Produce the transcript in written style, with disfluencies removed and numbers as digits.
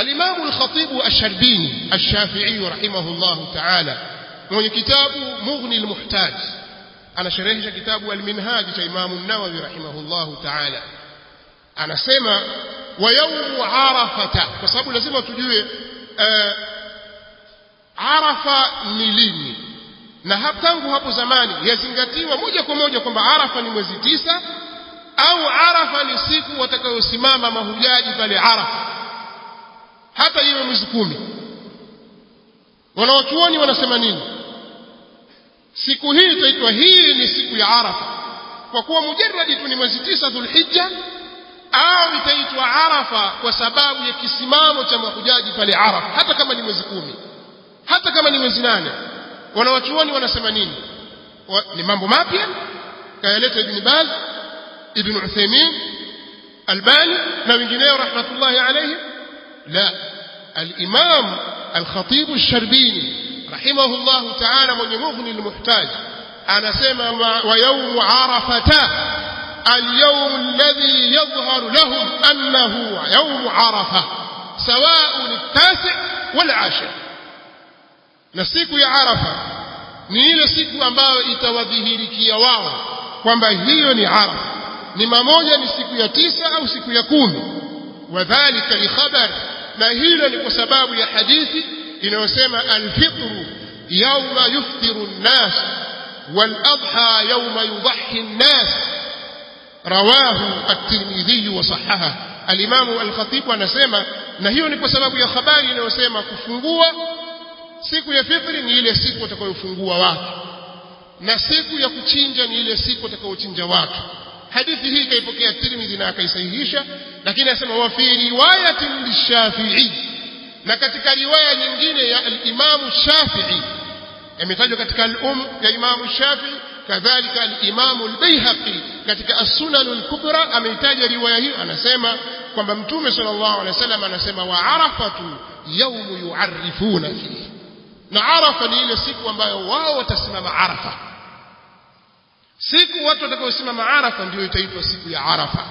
الإمام الخطيب الشربيني الشافعي رحمه الله تعالى من كتاب مغني المحتاج، أنا شرحت كتاب المنهاج إمام النووي رحمه الله تعالى، أنا سمع ويوم عرفة، فصابوا لازم تجue Arafa ni lini, na tangu hapo zamani yazingatiwa moja kwa moja kwamba Arafa ni mwezi 9 au Arafa ni siku watakayosimama mahujaji pale Arafa, hata iwe mwezi 10. Wanawachuoni wanasema nini? Siku hii itaitwa hii ni siku ya Arafa kwa kuwa mujarradi tu ni mwezi 9 Dhulhijja, au itaitwa Arafa kwa sababu ya kisimamo cha mahujaji pale Arafa, hata kama ni mwezi 10, hata kama ni mwezi 8. Wanawachuoni wanasema nini? Ni mambo mapya kayaleta Ibn Baz, Ibn Uthaymeen, Albani na wengineo rahmatullahi alayhi. La, al-Imam al-Khatib al-Sharbini rahimahullah ta'ala mwenye Mughni al-Muhtaj anasema wa yawm Arafata al-yawm alladhi yadhharu lahum annahu yawm Arafa sawa'un at-tasi' wal-'ashir. Na siku ya Arafa ni ile siku ambayo itawadhihirikia wao kwamba hiyo ni Arafa, ni mamoja ni siku ya 9 au siku ya 10. Wadhālika li khabar, na hilo ni kwa sababu ya hadithi inayosema al-fitru yawma yuftiru an-nas wal-adha yawma yudhhi an-nas, rawahu at-Tirmidhi wa sahaha. Al-Imam al-Khatib anasema, na hiyo ni kwa sababu ya habari inayosema kufungua siku ya fitri ni ile siku watakayofungua watu, na siku ya kuchinja ni ile siku watakayochinja watu. Hadithi hii kaipokea Tirmidhi na akaisahihisha, lakini anasema wa fi riwayatin lishafi'i, na katika riwaya nyingine ya al-Imam Shafi'i imetajwa katika ya Imam Shafi'i, kadhalika al-Imam al-Baihaqi katika as-Sunan al-Kubra ameitaja riwaya hii, anasema kwamba Mtume sallallahu alaihi wasallam anasema wa arafatu yawmu yu'arrifuna fihi, na Arafa ni ile siku ambayo wao watasimama Arafa. Siku watu watakaosimama Arafa ndio itaitwa siku ya Arafa.